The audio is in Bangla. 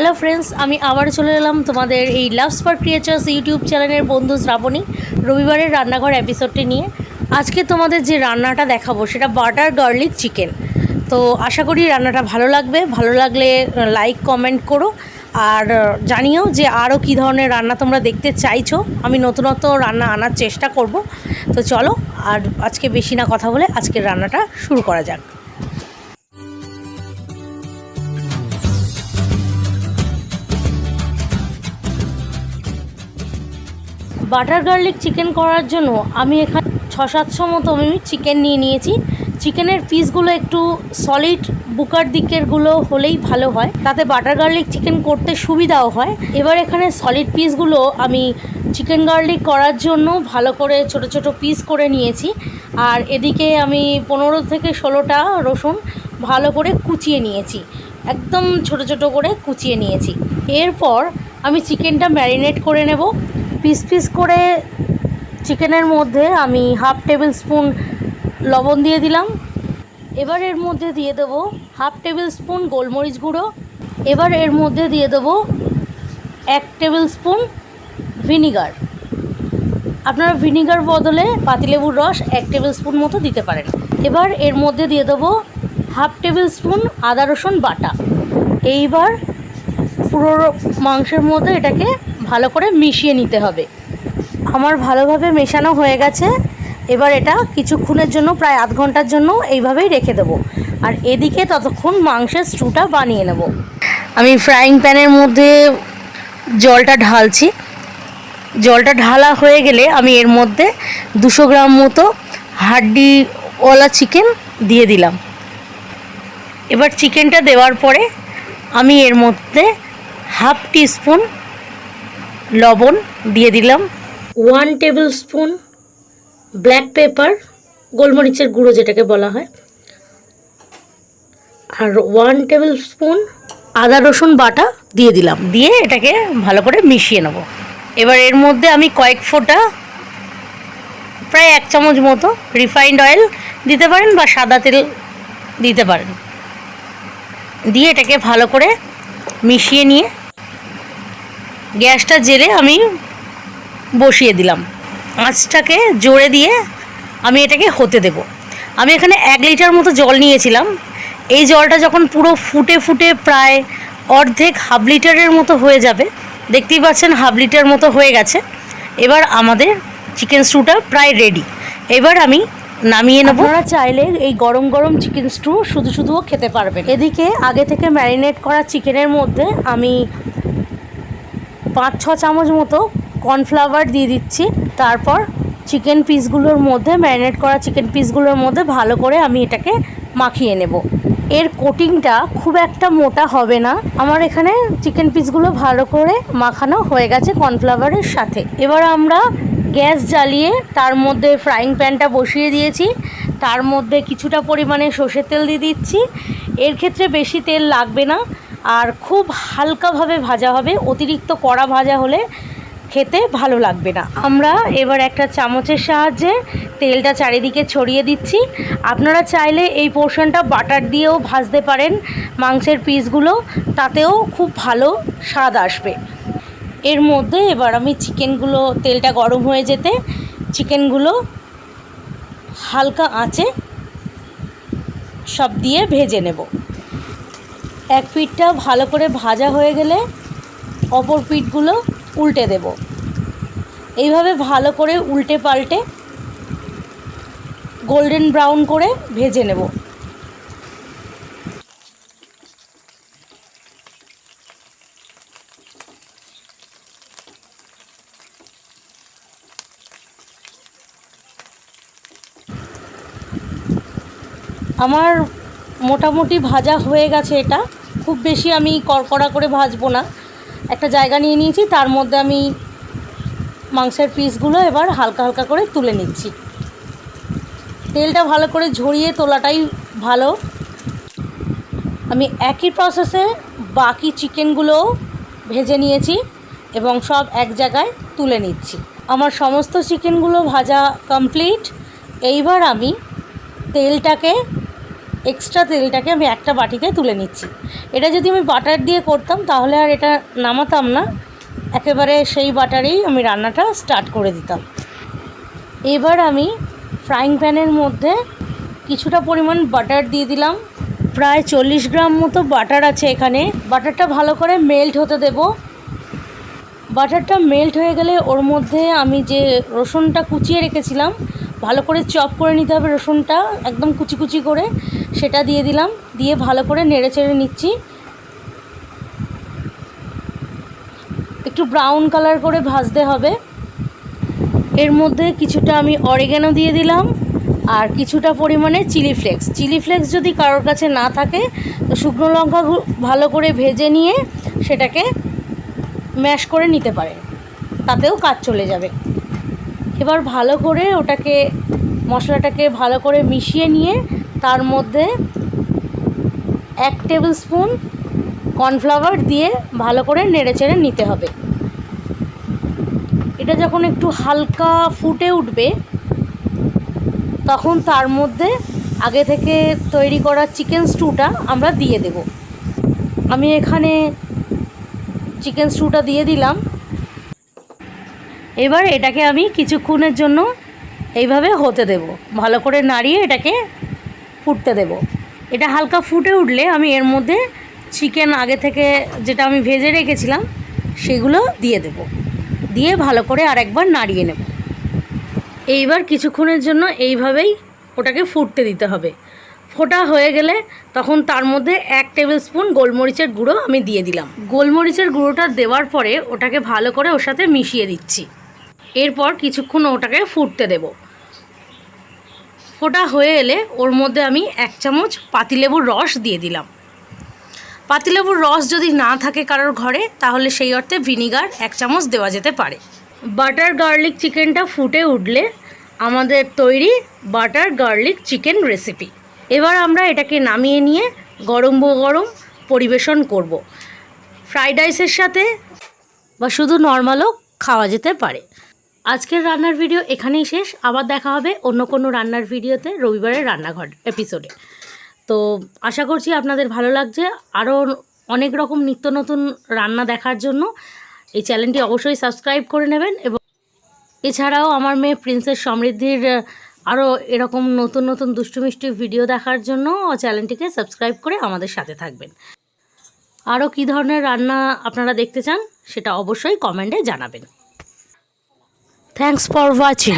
হ্যালো ফ্রেন্ডস, আমি আবার চলে এলাম তোমাদের এই লাভস ফর ক্রিয়েচার্স ইউটিউব চ্যানেলের বন্ধু শ্রাবণী রবিবারের রান্নাঘর এপিসোডটি নিয়ে। আজকে তোমাদের যে রান্নাটা দেখাবো সেটা বাটার গার্লিক চিকেন। তো আশা করি রান্নাটা ভালো লাগবে। ভালো লাগলে লাইক কমেন্ট করো আর জানিও যে আরও কী ধরনের রান্না তোমরা দেখতে চাইছো। আমি নতুনত্ব রান্না আনার চেষ্টা করব। তো চলো, আর আজকে বেশি না কথা বলে আজকের রান্নাটা শুরু করা যাক। বাটার গার্লিক চিকেন করার জন্য আমি এখানে 600-700 মতো আমি চিকেন নিয়ে নিয়েছি। চিকেনের পিসগুলো একটু সলিড বুকার দিকেরগুলো হলেই ভালো হয়, তাতে বাটার গার্লিক চিকেন করতে সুবিধাও হয়। এবার এখানে সলিড পিসগুলো আমি চিকেন গার্লিক করার জন্য ভালো করে ছোট ছোট পিস করে নিয়েছি। আর এদিকে আমি 15 থেকে 16টা রসুন ভালো করে কুচিয়ে নিয়েছি, একদম ছোট ছোট করে কুচিয়ে নিয়েছি। এরপর আমি চিকেনটা ম্যারিনেট করে নেব। পিস পিস করে চিকেনের মধ্যে আমি 1/2 টেবিল স্পুন লবণ দিয়ে দিলাম। এবার এর মধ্যে দিয়ে দেবো 1/2 টেবিল স্পুন গোলমরিচ গুঁড়ো। এবার এর মধ্যে দিয়ে দেবো 1 টেবিল স্পুন ভিনিগার। আপনারা ভিনিগার বদলে পাতিলেবুর রস 1 টেবিল স্পুন মতো দিতে পারেন। এবার এর মধ্যে দিয়ে দেবো 1/2 টেবিল স্পুন আদা রসুন বাটা। এইবার পুরো মাংসের মধ্যে এটাকে ভালো করে মিশিয়ে নিতে হবে। আমার ভালোভাবে মেশানো হয়ে গেছে। এবার এটা কিছুক্ষণের জন্য, প্রায় আধ ঘন্টার জন্য এইভাবেই রেখে দেবো। আর এদিকে ততক্ষণ মাংসের স্টুটা বানিয়ে নেব। আমি ফ্রাইং প্যানের মধ্যে জলটা ঢালছি। জলটা ঢালা হয়ে গেলে আমি এর মধ্যে 200 গ্রাম মতো হাড্ডিওয়ালা চিকেন দিয়ে দিলাম। এবার চিকেনটা দেওয়ার পরে আমি এর মধ্যে 1/2 টিস্পুন লবণ দিয়ে দিলাম, 1 টেবিল স্পুন ব্ল্যাক পেপার, গোলমরিচের গুঁড়ো যেটাকে বলা হয়, আর 1 টেবিল স্পুন আদা রসুন বাটা দিয়ে দিলাম। দিয়ে এটাকে ভালো করে মিশিয়ে নেব। এবার এর মধ্যে আমি কয়েক ফোঁটা, প্রায় 1 চামচ মতো রিফাইন্ড অয়েল দিতে পারেন বা সাদা তেল দিতে পারেন। দিয়ে এটাকে ভালো করে মিশিয়ে নিয়ে গ্যাসটা জেলে আমি বসিয়ে দিলাম। আঁচটাকে জোরে দিয়ে আমি এটাকে হতে দেব। আমি এখানে 1 লিটার মতো জল নিয়েছিলাম। এই জলটা যখন পুরো ফুটে ফুটে প্রায় অর্ধেক 1/2 লিটারের মতো হয়ে যাবে, দেখতেই পাচ্ছেন 1/2 লিটার মতো হয়ে গেছে। এবার আমাদের চিকেন স্টুটা প্রায় রেডি। এবার আমি নামিয়ে নেব। আপনারা চাইলে এই গরম গরম চিকেন স্টু শুধু শুধুও খেতে পারবেন। এদিকে আগে থেকে ম্যারিনেট করা চিকেনের মধ্যে আমি 5-6 চামচ মতো কর্নফ্লাওয়ার দিয়ে দিচ্ছি। তারপর চিকেন পিসগুলোর মধ্যে, ম্যারিনেট করা চিকেন পিসগুলোর মধ্যে ভালো করে আমি এটাকে মাখিয়ে নেব। এর কোটিংটা খুব একটা মোটা হবে না। আমার এখানে চিকেন পিসগুলো ভালো করে মাখানো হয়ে গেছে কর্নফ্লাওয়ারের সাথে। এবার আমরা গ্যাস জ্বালিয়ে তার মধ্যে ফ্রাইং প্যানটা বসিয়ে দিয়েছি। তার মধ্যে কিছুটা পরিমাণে সর্ষের তেল দিয়ে দিচ্ছি। এর ক্ষেত্রে বেশি তেল লাগবে না, আর খুব হালকাভাবে ভাজা হবে। অতিরিক্ত কড়া ভাজা হলে খেতে ভালো লাগবে না। আমরা এবার একটা চামচের সাহায্যে তেলটা চারিদিকে ছড়িয়ে দিচ্ছি। আপনারা চাইলে এই পোর্শনটা বাটার দিয়েও ভাজতে পারেন মাংসের পিসগুলো, তাতেও খুব ভালো স্বাদ আসবে। এর মধ্যে এবার আমি চিকেনগুলো, তেলটা গরম হয়ে যেতে চিকেনগুলো হালকা আঁচে সব দিয়ে ভেজে নেব। এক পিঠটা ভালো করে ভাজা হয়ে গেলে অপর পিঠগুলো উল্টে দেব। এইভাবে ভালো করে উল্টে পাল্টে গোল্ডেন ব্রাউন করে ভেজে নেব। আমার মোটামুটি ভাজা হয়ে গেছে। এটা খুব বেশি আমি কড়কড়া করে ভাজবো না। একটা জায়গা নিয়ে নিয়েছি, তার মধ্যে আমি মাংসের পিসগুলো এবার হালকা হালকা করে তুলে নিচ্ছি। তেলটা ভালো করে ঝরিয়ে তোলাটাই ভালো। আমি একই প্রসেসে বাকি চিকেনগুলোও ভেজে নিয়েছি এবং সব এক জায়গায় তুলে নিচ্ছি। আমার সমস্ত চিকেনগুলো ভাজা কমপ্লিট। এইবার আমি তেলটাকে এক্সট্রা তেলটাকে আমি একটা বাটিতে তুলে নিচ্ছি। এটা যদি আমি বাটার দিয়ে করতাম তাহলে আর এটা নামাতাম না, একেবারে সেই বাটারেই আমি রান্নাটা স্টার্ট করে দিতাম। এবার আমি ফ্রাইং প্যানের মধ্যে কিছুটা পরিমাণ বাটার দিয়ে দিলাম। প্রায় 40 গ্রাম মতো বাটার আছে এখানে। বাটারটা ভালো করে মেল্ট হতে দেব। বাটারটা মেল্ট হয়ে গেলে ওর মধ্যে আমি যে রসুনটা কুচিয়ে রেখেছিলাম, ভালো করে চপ করে নিতে হবে রসুনটা, একদম কুচি কুচি করে, সেটা দিয়ে দিলাম। দিয়ে ভালো করে নেড়ে চেড়ে নিচ্ছি। একটু ব্রাউন কালার করে ভাজতে হবে। এর মধ্যে কিছুটা আমি অরিগ্যানো দিয়ে দিলাম আর কিছুটা পরিমাণে চিলি ফ্লেক্স। চিলি ফ্লেক্স যদি কারোর কাছে না থাকে তো শুকনো লঙ্কা ভালো করে ভেজে নিয়ে সেটাকে ম্যাশ করে নিতে পারে, তাতেও কাজ চলে যাবে। এবার ভালো করে ওটাকে, মশলাটাকে ভালো করে মিশিয়ে নিয়ে তার মধ্যে 1 টেবিল স্পুন কর্নফ্লাওয়ার দিয়ে ভালো করে নেড়েচেড়ে নিতে হবে। এটা যখন একটু হালকা ফুটে উঠবে তখন তার মধ্যে আগে থেকে তৈরি করা চিকেন স্টুটা আমরা দিয়ে দেব। আমি এখানে চিকেন স্টুটা দিয়ে দিলাম। এবার এটাকে আমি কিছুক্ষণের জন্য এইভাবে হতে দেব, ভালো করে নাড়িয়ে এটাকে ফুটতে দেব। এটা হালকা ফুটে উঠলে আমি এর মধ্যে চিকেন আগে থেকে যেটা আমি ভেজে রেখেছিলাম সেগুলো দিয়ে দেব। দিয়ে ভালো করে আরেকবার নাড়িয়ে নেব। এইবার কিছুক্ষণের জন্য এইভাবেই ওটাকে ফুটতে দিতে হবে। ফোটা হয়ে গেলে তখন তার মধ্যে 1 টেবিল স্পুন গোলমরিচের গুঁড়ো আমি দিয়ে দিলাম। গোলমরিচের গুঁড়োটা দেওয়ার পরে ওটাকে ভালো করে ওর সাথে মিশিয়ে দিচ্ছি। এরপর কিছুক্ষণ ওটাকে ফুটতে দেব। ফোটা হয়ে এলে ওর মধ্যে আমি 1 চামচ পাতিলেবুর রস দিয়ে দিলাম। পাতিলেবুর রস যদি না থাকে কারোর ঘরে তাহলে সেই অর্থে ভিনিগার 1 চামচ দেওয়া যেতে পারে। বাটার গার্লিক চিকেনটা ফুটে উঠলে আমাদের তৈরি বাটার গার্লিক চিকেন রেসিপি। এবার আমরা এটাকে নামিয়ে নিয়ে গরম গরম পরিবেশন করব। ফ্রাইড রাইসের সাথে বা শুধু নর্মালও খাওয়া যেতে পারে। আজকের রান্নার ভিডিও এখানেই শেষ। আবার দেখা হবে অন্য কোনো রান্নার ভিডিওতে রবিবারের রান্নাঘর এপিসোডে। তো আশা করছি আপনাদের ভালো লাগছে। আরও অনেক রকম নিত্য নতুন রান্না দেখার জন্য এই চ্যানেলটি অবশ্যই সাবস্ক্রাইব করে নেবেন। এবং এছাড়াও আমার মেয়ে প্রিন্সেস সমৃদ্ধির আরও এরকম নতুন নতুন দুষ্টু মিষ্টি ভিডিও দেখার জন্য চ্যানেলটিকে সাবস্ক্রাইব করে আমাদের সাথে থাকবেন। আরও কী ধরনের রান্না আপনারা দেখতে চান সেটা অবশ্যই কমেন্টে জানাবেন। Thanks for watching.